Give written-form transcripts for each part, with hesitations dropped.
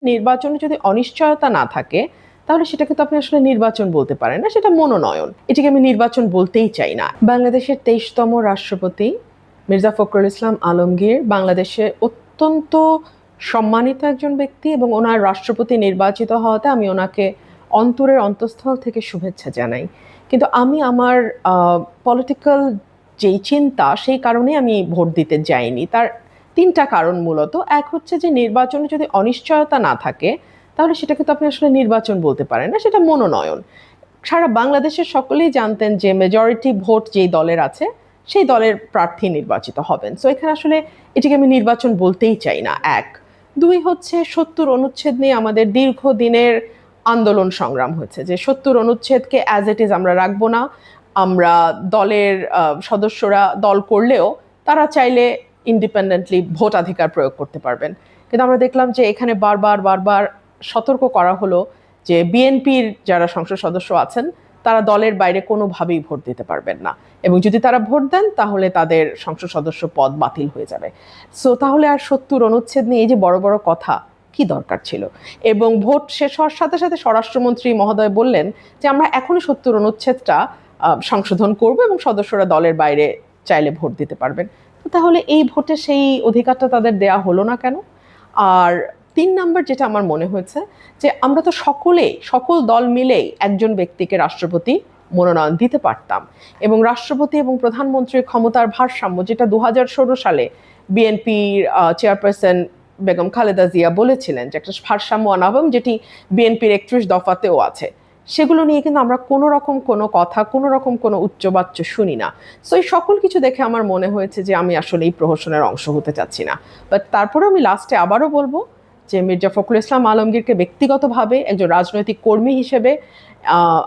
নির্বাচনে যদি অনিশ্চয়তা না থাকে তাহলে সেটাকে তো আপনি আসলে নির্বাচন বলতে পারেন না, সেটা মনোনয়ন। এটাকে আমি নির্বাচন বলতেই চাই না। বাংলাদেশের 23তম রাষ্ট্রপতি মির্জা ফখরুল ইসলাম আলমগীর বাংলাদেশে অত্যন্ত সম্মানিত একজন ব্যক্তি, এবং ওনার রাষ্ট্রপতি নির্বাচিত হওয়াতে আমি ওনাকে অন্তরের অন্তঃস্থল থেকে শুভেচ্ছা জানাই। কিন্তু আমি আমার পলিটিক্যাল যেই চিন্তা, সেই কারণে আমি ভোট দিতে যাইনি। তার তিনটা কারণ মূলত। এক হচ্ছে যে নির্বাচনে যদি অনিশ্চয়তা না থাকে তাহলে সেটাকে তো আপনি আসলে নির্বাচন বলতে পারেন না, সেটা মনোনয়ন। সারা বাংলাদেশের সকলেই জানতেন যে মেজরিটি ভোট যেই দলের আছে সেই দলের প্রার্থী নির্বাচিত হবেন। সো এখানে আসলে এটিকে আমি নির্বাচন বলতেই চাই না। এক। দুই হচ্ছে ৭০ অনুচ্ছেদ নিয়ে আমাদের দীর্ঘদিনের আন্দোলন সংগ্রাম হয়েছে যে ৭০ অনুচ্ছেদকে অ্যাজ ইট ইজ আমরা রাখবো না। আমরা দলের সদস্যরা দল করলেও তারা চাইলে ইন্ডিপেন্ডেন্টলি ভোটাধিকার প্রয়োগ করতে পারবেন। কিন্তু আমরা দেখলাম যে এখানে বারবার সতর্ক করা হলো যে বিএনপির যারা সংসদ সদস্য আছেন তারা দলের বাইরে কোনোভাবেই ভোট দিতে পারবেন না, এবং যদি তারা ভোট দেন তাহলে তাদের সংসদ সদস্য পদ বাতিল হয়ে যাবে। সো তাহলে আর ৭০ অনুচ্ছেদ নিয়ে এই যে বড় বড় কথা কি দরকার ছিল? এবং ভোট শেষ হওয়ার সাথে সাথে স্বরাষ্ট্রমন্ত্রী মহোদয় বললেন যে আমরা এখনই ৭০ অনুচ্ছেদটা সংশোধন করব এবং সদস্যরা দলের বাইরে চাইলে ভোট দিতে পারবেন। তো তাহলে এই ভোটে সেই অধিকারটা তাদের দেয়া হলো না কেন? আর ৩ নাম্বার যেটা আমার মনে হয়েছে যে আমরা তো সকল দল মিলেই একজন ব্যক্তিকে রাষ্ট্রপতি মনোনয়ন দিতে পারতাম, এবং রাষ্ট্রপতি এবং প্রধানমন্ত্রীর ক্ষমতার ভারসাম্য যেটা ২০১৬ সালে বিএনপির চেয়ারপারসন বেগম খালেদা জিয়া বলেছিলেন যে একটা ভারসাম্য আনা হবে, যেটি বিএনপির ৩১ দফাতেও আছে, সেগুলো নিয়ে কিন্তু আমরা কোনো রকম কোনো কথা, কোনো রকম কোনো উচ্চবাচ্য শুনি না। সো এই সকল কিছু দেখে আমার মনে হয়েছে যে আমি আসলে এই প্রহসনের অংশ হতে চাচ্ছি না। বাট তারপরে আমি লাস্টে আবারও বলবো যে মির্জা ফখরুল ইসলাম আলমগীরকে ব্যক্তিগতভাবে একজন রাজনৈতিক কর্মী হিসেবে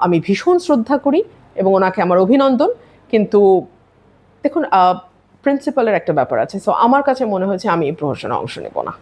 আমি ভীষণ শ্রদ্ধা করি এবং ওনাকে আমার অভিনন্দন। কিন্তু দেখুন, প্রিন্সিপালের একটা ব্যাপার আছে। সো আমার কাছে মনে হয়েছে আমি এই প্রহসনে অংশ নেব না।